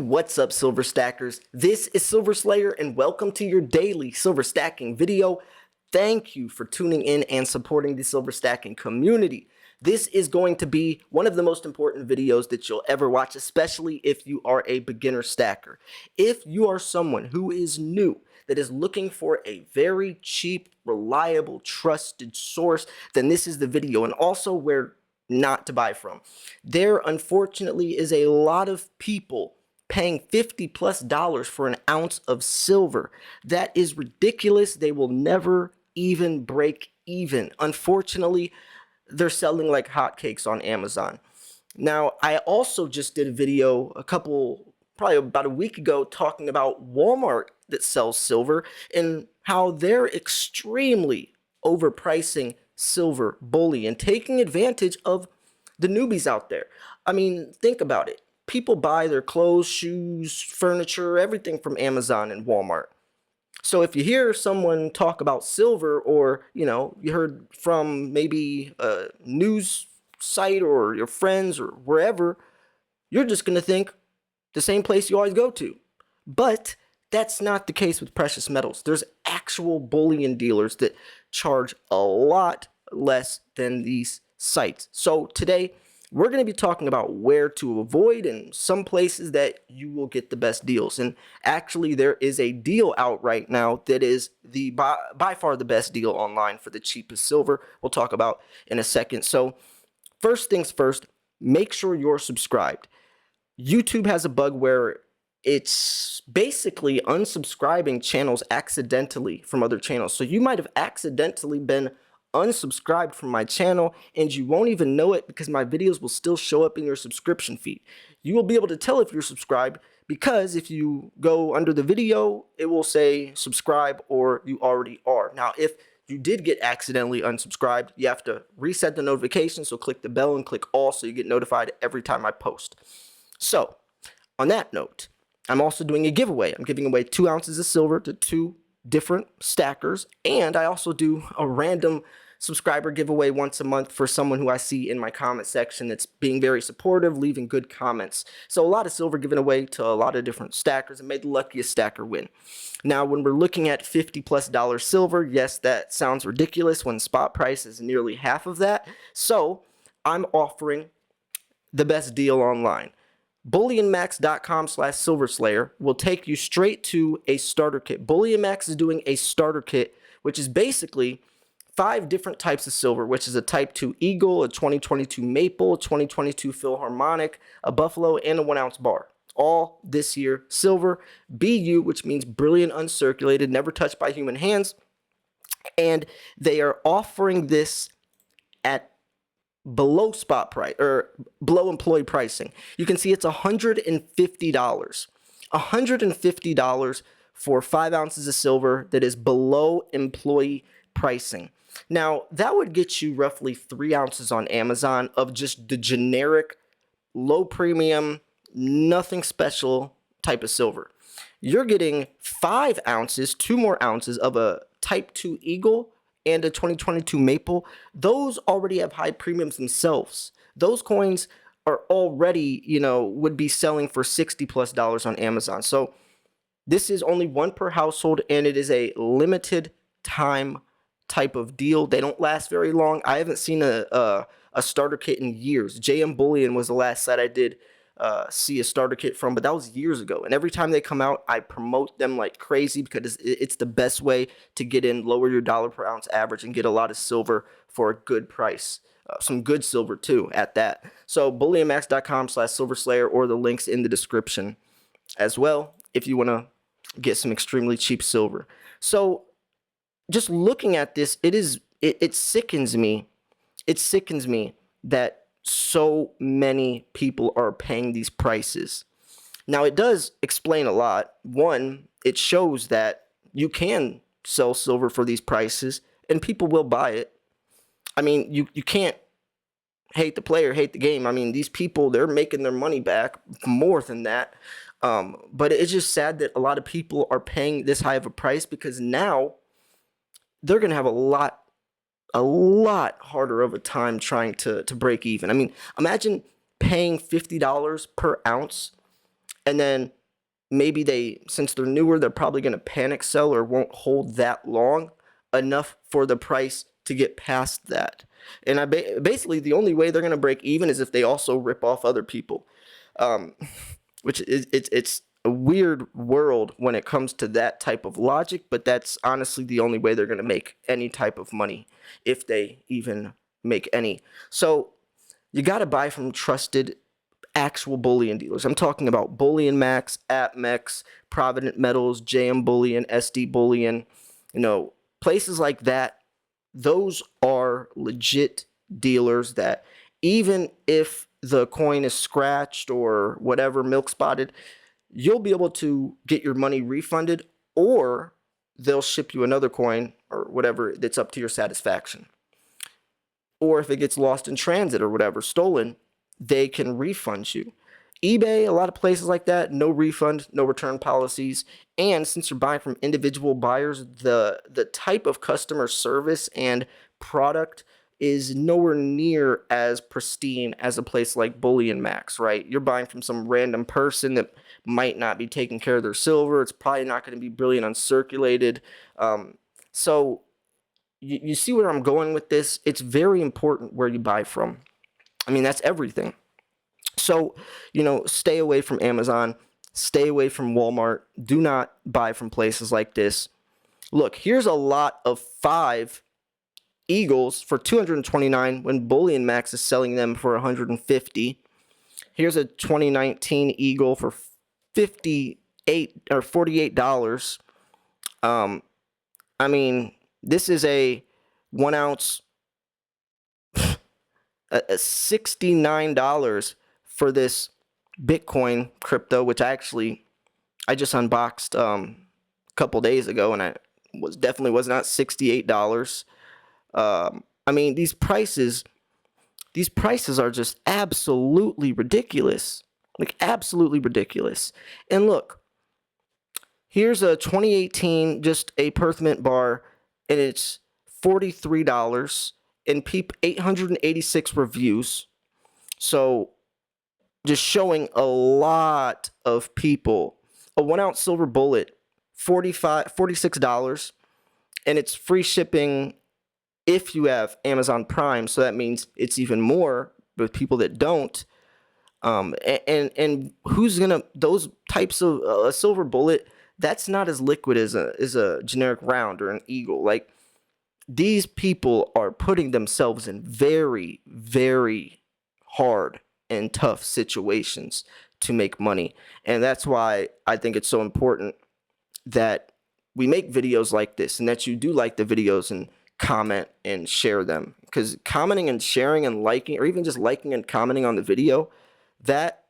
What's up, Silver Stackers? This is Silver Slayer, and welcome to your daily silver stacking video. Thank you for tuning in and supporting the silver stacking community. This is going to be one of the most important videos that you'll ever watch, especially if you are a beginner stacker. If you are someone who is new, that is looking for a very cheap, reliable, trusted source, then this is the video, and also where not to buy from. There, unfortunately, is a lot of people paying $50+ for an ounce of silver. That is ridiculous. They will never even break even. Unfortunately, they're selling like hotcakes on Amazon. Now, I also just did a video probably about a week ago, talking about Walmart that sells silver and how they're extremely overpricing silver bullion, taking advantage of the newbies out there. I mean, think about it. People buy their clothes, shoes, furniture, everything from Amazon and Walmart. So if you hear someone talk about silver, or you heard from maybe a news site or your friends or wherever, you're just going to think the same place you always go to. But that's not the case with precious metals. There's actual bullion dealers that charge a lot less than these sites. So today, we're going to be talking about where to avoid and some places that you will get the best deals. And actually, there is a deal out right now that is by far the best deal online for the cheapest silver. We'll talk about in a second. So first things first, make sure you're subscribed. YouTube has a bug where it's basically unsubscribing channels accidentally from other channels. So you might have accidentally been unsubscribed from my channel, and you won't even know it because my videos will still show up in your subscription feed. You will be able to tell if you're subscribed because if you go under the video, it will say subscribe or you already are. Now, if you did get accidentally unsubscribed, you have to reset the notification, so click the bell and click all so you get notified every time I post. So, on that note, I'm also doing a giveaway. I'm giving away 2 ounces of silver to 2 different stackers, and I also do a random subscriber giveaway once a month for someone who I see in my comment section that's being very supportive, leaving good comments. So a lot of silver given away to a lot of different stackers, and may the luckiest stacker win. Now, when we're looking at $50+ silver, yes, that sounds ridiculous when spot price is nearly half of that. So I'm offering the best deal online. BullionMax.com/SilverSlayer will take you straight to a starter kit. BullionMax is doing a starter kit, which is basically 5 different types of silver, which is a Type 2 Eagle, a 2022 Maple, a 2022 Philharmonic, a Buffalo, and a 1-ounce bar. All this year silver, BU, which means brilliant uncirculated, never touched by human hands. And they are offering this at below spot price or below employee pricing. You can see it's $150. $150 for 5 ounces of silver that is below employee pricing. Now, that would get you roughly 3 ounces on Amazon of just the generic, low premium, nothing special type of silver. You're getting 5 ounces, 2 more ounces of a Type 2 Eagle and a 2022 Maple. Those already have high premiums themselves. Those coins are already, would be selling for $60+ on Amazon. So this is only 1 per household, and it is a limited time type of deal. They don't last very long. I haven't seen a starter kit in years. JM Bullion was the last site I did see a starter kit from, but that was years ago. And every time they come out, I promote them like crazy because it's the best way to get in, lower your dollar per ounce average, and get a lot of silver for a good price. Some good silver too at that. So BullionMax.com/SilverSlayer, or the links in the description as well if you want to get some extremely cheap silver. So just looking at this, it sickens me. It sickens me that so many people are paying these prices. Now, it does explain a lot. One, it shows that you can sell silver for these prices and people will buy it. I mean, you can't hate the player, hate the game. I mean, these people, they're making their money back, more than that. But it's just sad that a lot of people are paying this high of a price, because now they're going to have a lot harder of a time trying to break even. I mean, imagine paying $50 per ounce and then maybe since they're newer, they're probably going to panic sell or won't hold that long enough for the price to get past that. And basically the only way they're going to break even is if they also rip off other people, um, which is it's a weird world when it comes to that type of logic. But that's honestly the only way they're going to make any type of money, if they even make any. So you got to buy from trusted actual bullion dealers. I'm talking about Bullion Max, AppMex, Provident Metals, JM Bullion, SD Bullion, places like that. Those are legit dealers that even if the coin is scratched or whatever, milk spotted, you'll be able to get your money refunded, or they'll ship you another coin or whatever that's up to your satisfaction. Or if it gets lost in transit or whatever, stolen, they can refund you. eBay, a lot of places like that, no refund, no return policies. And since you're buying from individual buyers, the type of customer service and product is nowhere near as pristine as a place like Bullion Max, right? You're buying from some random person that might not be taking care of their silver. It's probably not going to be brilliant uncirculated. So you see where I'm going with this? It's very important where you buy from. I mean, that's everything. So, stay away from Amazon, stay away from Walmart. Do not buy from places like this. Look, here's a lot of 5 Eagles for $229 when Bullion Max is selling them for $150. Here's a 2019 Eagle for $58 or $48. I mean, this is a 1 ounce, $69 for this Bitcoin crypto, which I just unboxed a couple days ago, and I definitely was not $68. I mean, these prices are just absolutely ridiculous, like absolutely ridiculous. And look, here's a 2018 just a Perth Mint bar, and it's $43 and 886 reviews. So just showing a lot of people. A 1 ounce silver bullet, $46, and it's free shipping if you have Amazon Prime. So that means it's even more with people that don't. And who's gonna, those types of a silver bullet, that's not as liquid as a generic round or an eagle. Like, these people are putting themselves in very, very hard and tough situations to make money. And that's why I think it's so important that we make videos like this, and that you do like the videos and comment and share them. Because commenting and sharing and liking, or even just liking and commenting on the video, that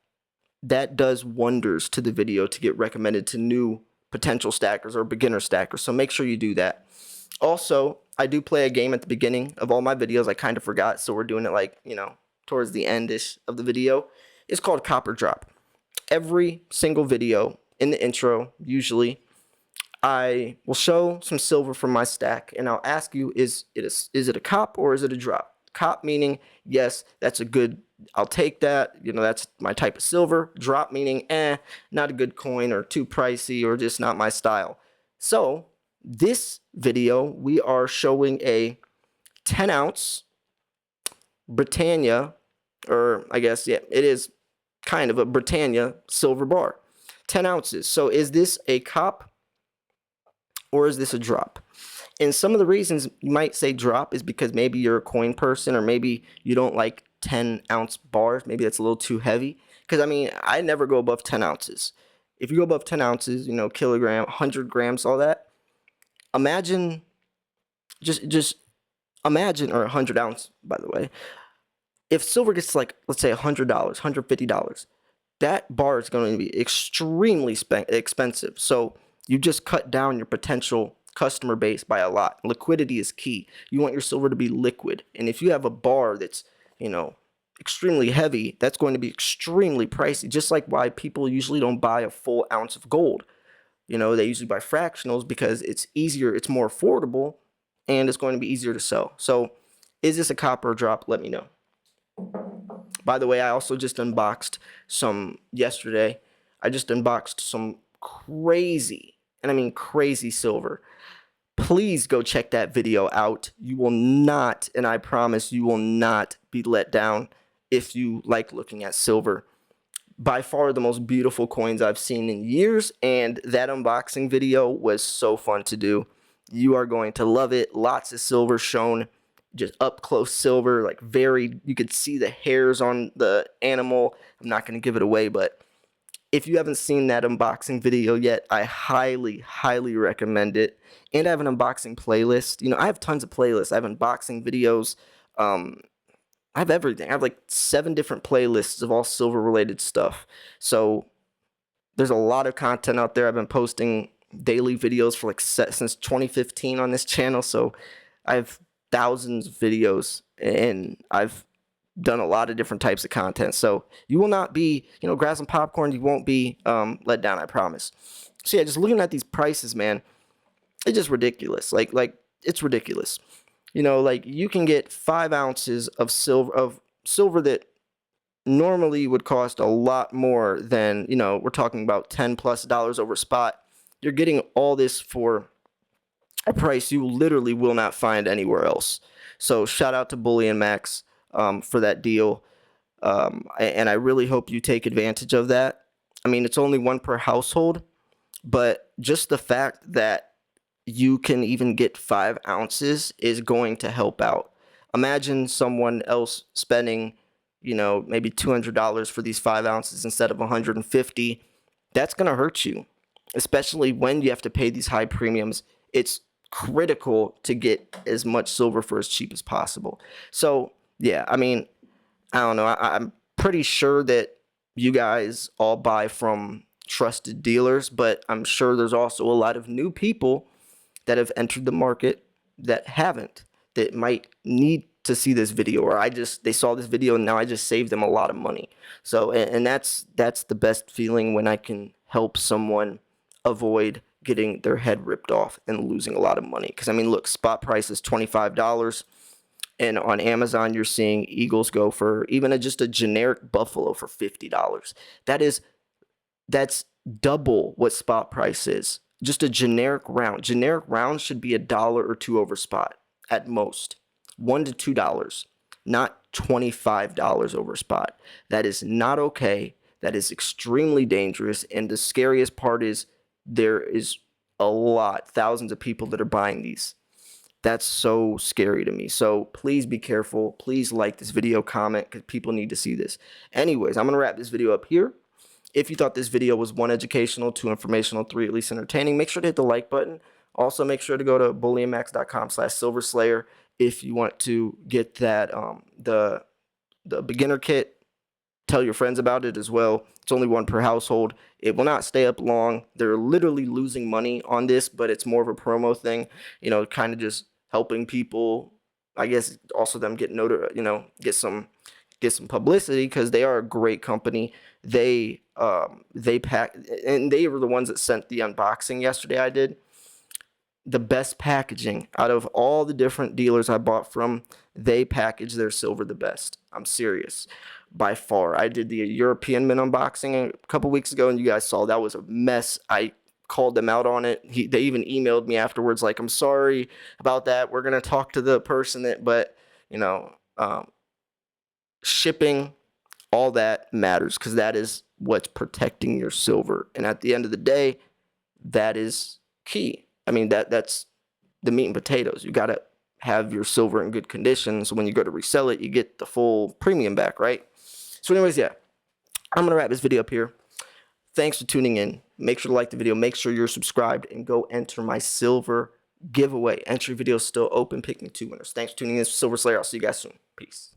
does wonders to the video to get recommended to new potential stackers or beginner stackers. So make sure you do that. Also, I do play a game at the beginning of all my videos. I kind of forgot, so we're doing it towards the end-ish of the video. It's called Copper Drop. Every single video in the intro, usually, I will show some silver from my stack, and I'll ask you, is it a cop or is it a drop? Cop meaning, yes, that's a good, I'll take that, that's my type of silver. Drop meaning, not a good coin, or too pricey, or just not my style. So this video, we are showing a 10 ounce Britannia, or I guess, yeah, it is kind of a Britannia silver bar. 10 ounces. So is this a cop or is this a drop? And some of the reasons you might say drop is because maybe you're a coin person, or maybe you don't like 10 ounce bars. Maybe that's a little too heavy. Because, I mean, I never go above 10 ounces. If you go above 10 ounces, kilogram, 100 grams, all that, imagine, just imagine, or 100 ounce, by the way, if silver gets to, let's say $100, $150, that bar is going to be extremely expensive. So you just cut down your potential customer base by a lot. Liquidity is key. You want your silver to be liquid. And if you have a bar that's, extremely heavy, that's going to be extremely pricey. Just like why people usually don't buy a full ounce of gold. They usually buy fractionals because it's easier, it's more affordable, and it's going to be easier to sell. So is this a copper drop? Let me know. By the way, I also just unboxed some yesterday. I just unboxed some crazy, and I mean crazy silver. Please go check that video out. You will not, and I promise you will not be let down if you like looking at silver. By far the most beautiful coins I've seen in years, and that unboxing video was so fun to do. You are going to love it. Lots of silver shown, just up close silver, like you could see the hairs on the animal. I'm not going to give it away, but if you haven't seen that unboxing video yet, I highly, highly recommend it. And I have an unboxing playlist. You know, I have tons of playlists. I have unboxing videos. I have everything. I have like 7 different playlists of all silver related stuff. So there's a lot of content out there. I've been posting daily videos for like since 2015 on this channel. So I have thousands of videos, and I've done a lot of different types of content. So you will not be, you know, grab some popcorn. You won't be let down, I promise. So yeah, just looking at these prices, man, it's just ridiculous. Like it's ridiculous. You know, like you can get 5 ounces of silver that normally would cost a lot more than, you know, we're talking about $10+ over spot. You're getting all this for a price you literally will not find anywhere else. So shout out to Bullion Max for that deal. And I really hope you take advantage of that. I mean, it's only 1 per household, but just the fact that you can even get 5 ounces is going to help out. Imagine someone else spending, you know, maybe $200 for these 5 ounces instead of $150. That's going to hurt you, especially when you have to pay these high premiums. It's critical to get as much silver for as cheap as possible. So yeah, I mean, I don't know. I'm pretty sure that you guys all buy from trusted dealers, but I'm sure there's also a lot of new people that have entered the market that haven't, that might need to see this video, or they saw this video and now I just saved them a lot of money. So, and that's the best feeling, when I can help someone avoid getting their head ripped off and losing a lot of money. Because I mean, look, spot price is $25. And on Amazon, you're seeing Eagles go for even just a generic Buffalo for $50. That's double what spot price is. Just a generic round. Generic rounds should be $1 or $2 over spot at most. $1 to $2, not $25 over spot. That is not okay. That is extremely dangerous. And the scariest part is there is thousands of people that are buying these. That's so scary to me. So please be careful. Please like this video, comment, because people need to see this. Anyways, I'm going to wrap this video up here. If you thought this video was 1, educational, 2, informational, 3, at least entertaining, make sure to hit the like button. Also, make sure to go to bullionmax.com/silverslayer if you want to get that the beginner kit. Tell your friends about it as well. It's only 1 per household. It will not stay up long. They're literally losing money on this, but it's more of a promo thing, you know, kind of just helping people. I guess also them get get some publicity, because they are a great company. They pack, and they were the ones that sent the unboxing yesterday I did. The best packaging out of all the different dealers I bought from. They package their silver the best. I'm serious. By far. I did the European Mint unboxing a couple weeks ago, and you guys saw that was a mess. I called them out on it. They even emailed me afterwards like, I'm sorry about that. We're going to talk to the person but, you know, shipping, all that matters, because that is what's protecting your silver. And at the end of the day, that is key. I mean, that's the meat and potatoes. You got to have your silver in good condition, so when you go to resell it, you get the full premium back, right? So anyways, yeah, I'm going to wrap this video up here. Thanks for tuning in. Make sure to like the video. Make sure you're subscribed, and go enter my silver giveaway. Entry video is still open, picking 2 winners. Thanks for tuning in. Silver Slayer. I'll see you guys soon. Peace.